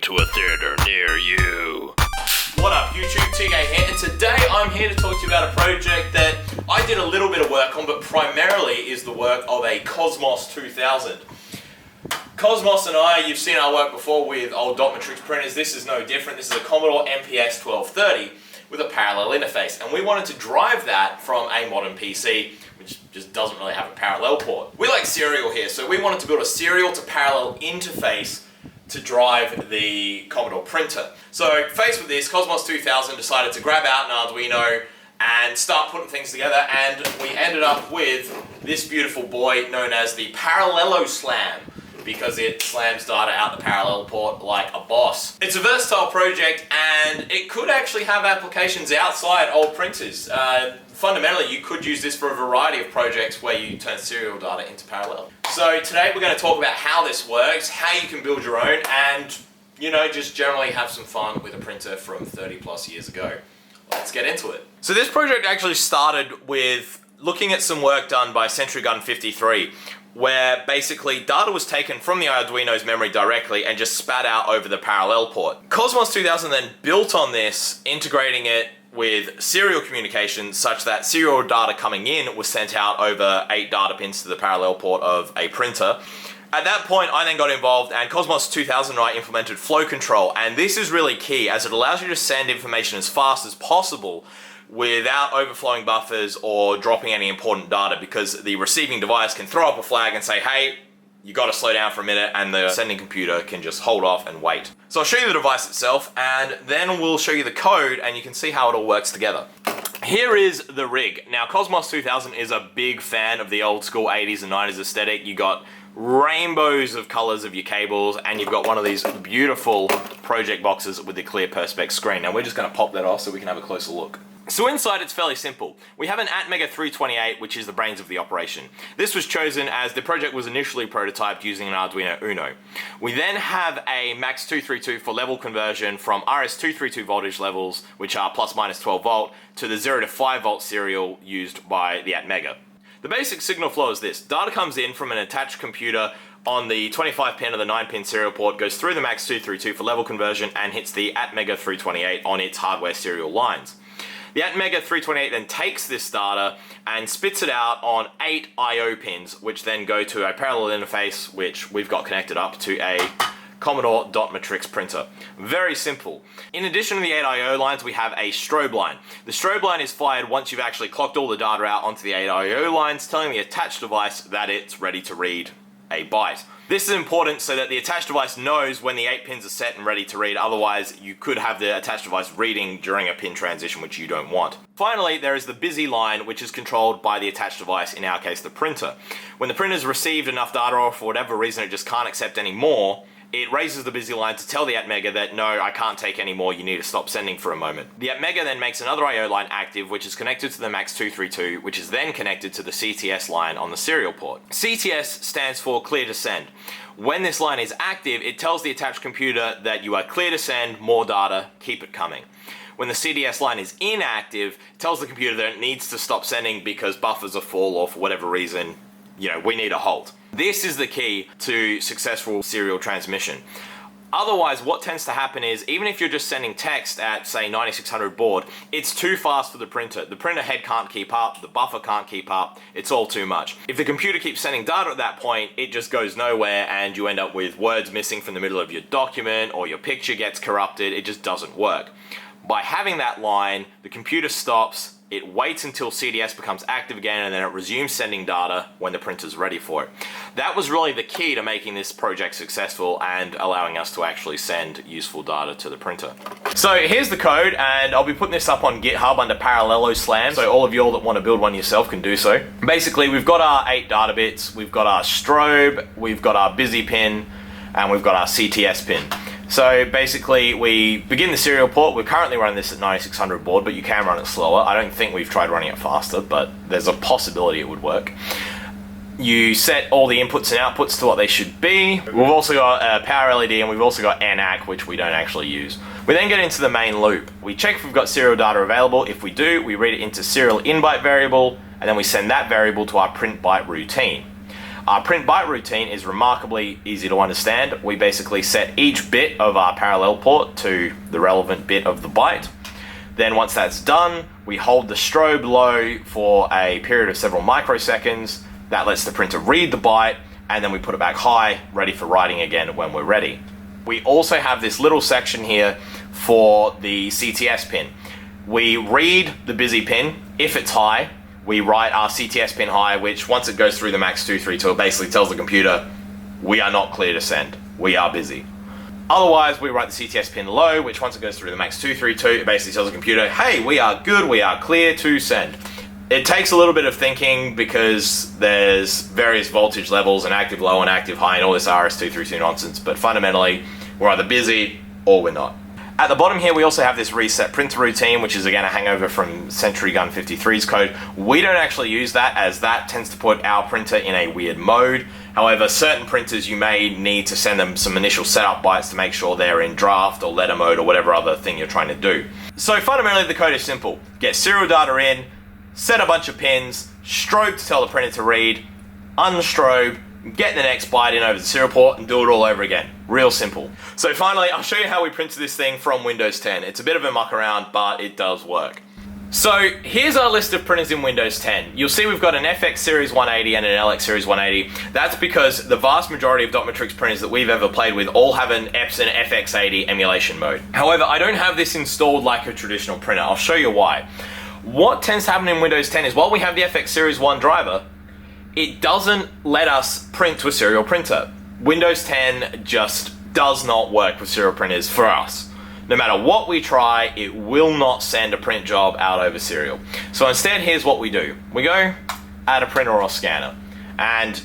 to a theater near you. What up YouTube, TK here, and today I'm here to talk to you about a project that I did a little bit of work on, but primarily is the work of a Cosmos 2000. Cosmos and I, you've seen our work before with old dot matrix printers. This is no different. This is a Commodore MPS 1230 with a parallel interface, and we wanted to drive that from a modern PC, which just doesn't really have a parallel port. We like serial here, so we wanted to build a serial to parallel interface to drive the Commodore printer. So faced with this, Cosmos 2000 decided to grab out an Arduino and start putting things together, and we ended up with this beautiful boy known as the PARALLELOSLAM, because it slams data out the parallel port like a boss. It's a versatile project, and it could actually have applications outside old printers. Fundamentally, you could use this for a variety of projects where you turn serial data into parallel. So today we're going to talk about how this works, how you can build your own, and just generally have some fun with a printer from 30 plus years ago. Let's get into it. So this project actually started with looking at some work done by Sentry Gun 53, where basically data was taken from the Arduino's memory directly and just spat out over the parallel port. Cosmos 2000 then built on this, integrating it with serial communication such that serial data coming in was sent out over 8 data pins to the parallel port of a printer. At that point, I then got involved, and Cosmos 2000 and I implemented flow control, and this is really key as it allows you to send information as fast as possible without overflowing buffers or dropping any important data, because the receiving device can throw up a flag and say, hey, you got to slow down for a minute, and the sending computer can just hold off and wait. So I'll show you the device itself, and then we'll show you the code, and you can see how it all works together. Here is the rig. Now, Cosmos 2000 is a big fan of the old school 80s and 90s aesthetic. You got rainbows of colors of your cables, and you've got one of these beautiful project boxes with the clear perspex screen. Now we're just going to pop that off so we can have a closer look. So inside it's fairly simple. We have an Atmega 328, which is the brains of the operation. This was chosen as the project was initially prototyped using an Arduino Uno. We then have a Max 232 for level conversion from RS232 voltage levels, which are plus minus 12 volt, to the 0 to 5 volt serial used by the Atmega. The basic signal flow is this. Data comes in from an attached computer on the 25 pin of the 9 pin serial port, goes through the Max 232 for level conversion, and hits the Atmega 328 on its hardware serial lines. The Atmega 328 then takes this data and spits it out on 8 I/O pins, which then go to a parallel interface, which we've got connected up to a Commodore dot matrix printer. Very simple. In addition to the 8 I/O lines, we have a strobe line. The strobe line is fired once you've actually clocked all the data out onto the 8 I/O lines, telling the attached device that it's ready to read a byte. This is important so that the attached device knows when the 8 pins are set and ready to read, otherwise you could have the attached device reading during a pin transition, which you don't want. Finally, there is the busy line, which is controlled by the attached device, in our case the printer. When the printer's received enough data, or for whatever reason it just can't accept any more, it raises the busy line to tell the Atmega that no, I can't take any more, you need to stop sending for a moment. The Atmega then makes another I/O line active, which is connected to the Max 232, which is then connected to the CTS line on the serial port. CTS stands for clear to send. When this line is active, it tells the attached computer that you are clear to send more data, keep it coming. When the CDS line is inactive, it tells the computer that it needs to stop sending because buffers are full, or for whatever reason, we need a halt. This is the key to successful serial transmission. Otherwise, what tends to happen is, even if you're just sending text at, say, 9600 baud, it's too fast for the printer. The printer head can't keep up, the buffer can't keep up, it's all too much. If the computer keeps sending data at that point, it just goes nowhere, and you end up with words missing from the middle of your document, or your picture gets corrupted. It just doesn't work. By having that line, the computer stops, it waits until CDS becomes active again, and then it resumes sending data when the printer's ready for it. That was really the key to making this project successful and allowing us to actually send useful data to the printer. So here's the code, and I'll be putting this up on GitHub under PARALLELOSLAM, so all of you all that want to build one yourself can do so. Basically, we've got our 8 data bits, we've got our strobe, we've got our busy pin, and we've got our CTS pin. So basically, we begin the serial port. We're currently running this at 9600 baud, but you can run it slower. I don't think we've tried running it faster, but there's a possibility it would work. You set all the inputs and outputs to what they should be. We've also got a power LED, and we've also got NAC, which we don't actually use. We then get into the main loop. We check if we've got serial data available. If we do, we read it into serial in byte variable, and then we send that variable to our print byte routine. Our print byte routine is remarkably easy to understand. We basically set each bit of our parallel port to the relevant bit of the byte. Then once that's done, we hold the strobe low for a period of several microseconds. That lets the printer read the byte, and then we put it back high, ready for writing again when we're ready. We also have this little section here for the CTS pin. We read the busy pin. If it's high, we write our CTS pin high, which once it goes through the max 232, it basically tells the computer, we are not clear to send, we are busy. Otherwise, we write the CTS pin low, which once it goes through the max 232, it basically tells the computer, hey, we are good, we are clear to send. It takes a little bit of thinking because there's various voltage levels and active low and active high and all this RS-232 nonsense, but fundamentally, we're either busy or we're not. At the bottom here, we also have this reset printer routine, which is again a hangover from Century Gun 53's code. We don't actually use that, as that tends to put our printer in a weird mode. However, certain printers, you may need to send them some initial setup bytes to make sure they're in draft or letter mode or whatever other thing you're trying to do. So fundamentally, the code is simple. Get serial data in, set a bunch of pins, strobe to tell the printer to read, unstrobe, get the next byte in over the serial port, and do it all over again. Real simple. So finally, I'll show you how we printed this thing from Windows 10. It's a bit of a muck around, but it does work. So here's our list of printers in Windows 10. You'll see we've got an FX Series 180 and an LX Series 180. That's because the vast majority of Dotmatrix printers that we've ever played with all have an Epson FX80 emulation mode. However, I don't have this installed like a traditional printer. I'll show you why. What tends to happen in Windows 10 is while we have the FX Series 1 driver, it doesn't let us print to a serial printer. Windows 10 just does not work with serial printers for us. No matter what we try, it will not send a print job out over serial. So instead, here's what we do. We go add a printer or scanner, and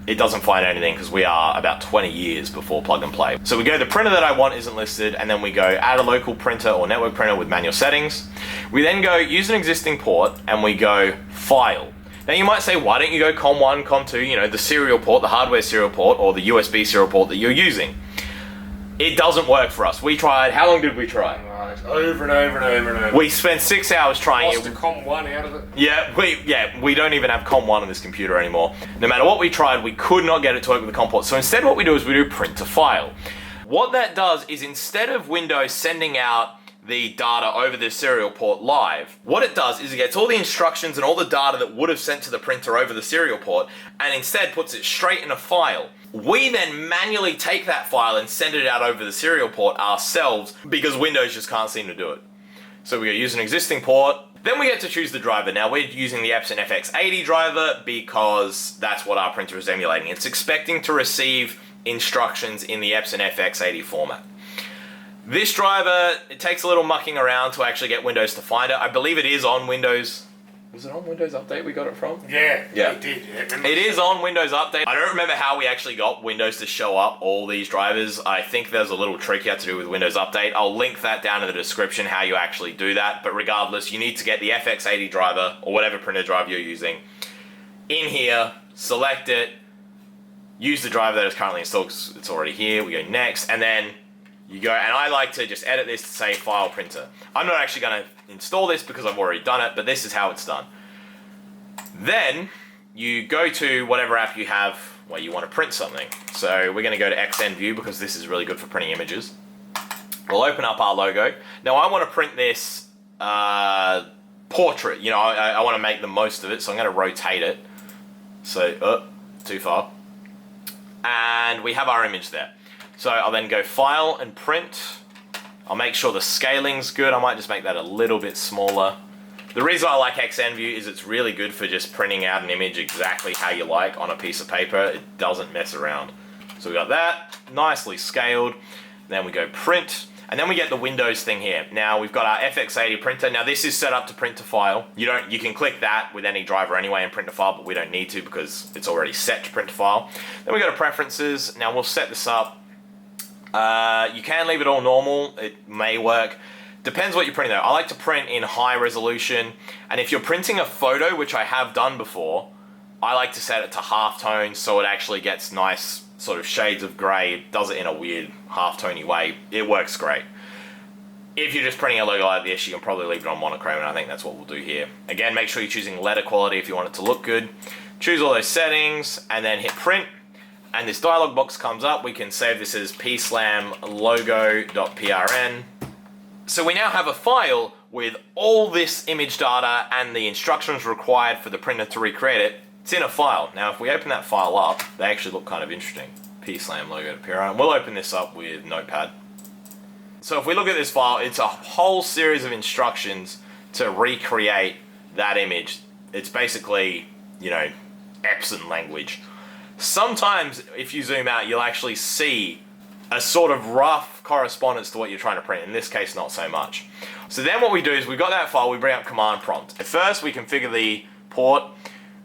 it doesn't find anything because we are about 20 years before plug and play. So we go, the printer that I want isn't listed, and then we go add a local printer or network printer with manual settings. We then go use an existing port, and we go file. Now you might say, why don't you go COM1, COM2, you know, the serial port, the hardware serial port, or the USB serial port that you're using. It doesn't work for us. We tried, how long did we try? Over and over and over and over. We spent 6 hours trying it. Lost the COM1 out of it. Yeah, we don't even have COM1 on this computer anymore. No matter what we tried, we could not get it to work with the COM port. So instead what we do is we do print to file. What that does is instead of Windows sending out the data over the serial port live, what it does is it gets all the instructions and all the data that would have sent to the printer over the serial port and instead puts it straight in a file. We then manually take that file and send it out over the serial port ourselves because Windows just can't seem to do it. So we use an existing port, then we get to choose the driver. Now we're using the Epson FX80 driver because that's what our printer is emulating. It's expecting to receive instructions in the Epson FX80 format. This driver, it takes a little mucking around to actually get Windows to find it. I believe it is on Windows. Was it on Windows Update we got it from? Yeah, it did. Yeah. It is on Windows Update. I don't remember how we actually got Windows to show up all these drivers. I think there's a little trick you have to do with Windows Update. I'll link that down in the description how you actually do that. But regardless, you need to get the FX80 driver or whatever printer drive you're using in here, select it, use the driver that is currently installed because it's already here. We go next, and then you go, and I like to just edit this to say file printer. I'm not actually going to install this because I've already done it, but this is how it's done. Then you go to whatever app you have where you want to print something. So we're going to go to XNView because this is really good for printing images. We'll open up our logo. Now I want to print this portrait. You know, I want to make the most of it, so I'm going to rotate it. So, too far. And we have our image there. So I'll then go File and Print. I'll make sure the scaling's good. I might just make that a little bit smaller. The reason I like XNView is it's really good for just printing out an image exactly how you like on a piece of paper. It doesn't mess around. So we got that, nicely scaled. Then we go Print, and then we get the Windows thing here. Now we've got our FX80 printer. Now this is set up to print to file. You can click that with any driver anyway and print to file, but we don't need to because it's already set to print to file. Then we go to Preferences. Now we'll set this up. You can leave it all normal, it may work. Depends what you're printing though. I like to print in high resolution, and if you're printing a photo, which I have done before, I like to set it to halftone so it actually gets nice sort of shades of grey. It does it in a weird halftony way. It works great. If you're just printing a logo like this, you can probably leave it on monochrome, and I think that's what we'll do here. Again, make sure you're choosing letter quality if you want it to look good. choose all those settings, and then hit print. And this dialog box comes up. We can save this as pslamlogo.prn. So we now have a file with all this image data and the instructions required for the printer to recreate it. It's in a file. Now if we open that file up, they actually look kind of interesting. pslamlogo.prn. We'll open this up with Notepad. So if we look at this file, it's a whole series of instructions to recreate that image. It's basically, you know, Epson language. Sometimes if you zoom out, you'll actually see a sort of rough correspondence to what you're trying to print. In this case, not so much. So then what we do is we've got that file, we bring up command prompt. At first, we configure the port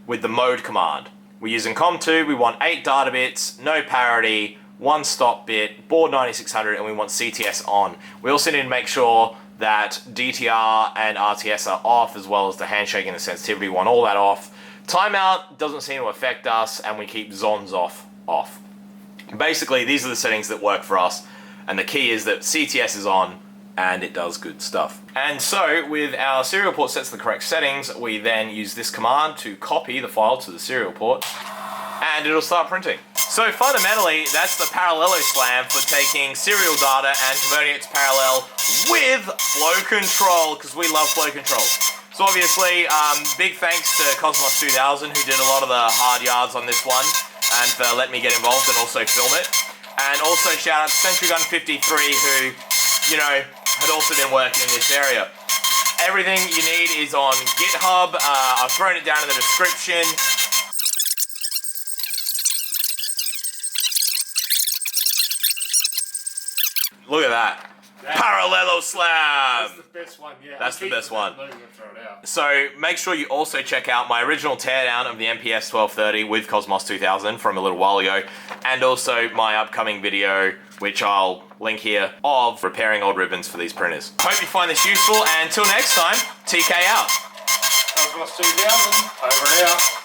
with the mode command. We're using COM2, we want 8 data bits, no parity, 1 stop bit, board 9600, and we want CTS on. We also need to make sure that DTR and RTS are off, as well as the handshake and the sensitivity. We want all that off. Timeout doesn't seem to affect us, and we keep ZONs off. Basically, these are the settings that work for us, and the key is that CTS is on, and it does good stuff. And so, with our serial port set to the correct settings, we then use this command to copy the file to the serial port, and it'll start printing. So fundamentally, that's the PARALLELOSLAM for taking serial data and converting it to parallel with flow control, because we love flow control. So obviously, big thanks to Cosmos 2000, who did a lot of the hard yards on this one, and for letting me get involved and also film it. And also shout out to SentryGun53, who, you know, had also been working in this area. Everything you need is on GitHub. I've thrown it down in the description. Look at that. PARALLELOSLAM! That's the best one, yeah. That's the best one. I'm not even gonna throw it out. So make sure you also check out my original teardown of the MPS 1230 with Cosmos 2000 from a little while ago, and also my upcoming video, which I'll link here, of repairing old ribbons for these printers. Hope you find this useful, and until next time, TK out. Cosmos 2000, over and out.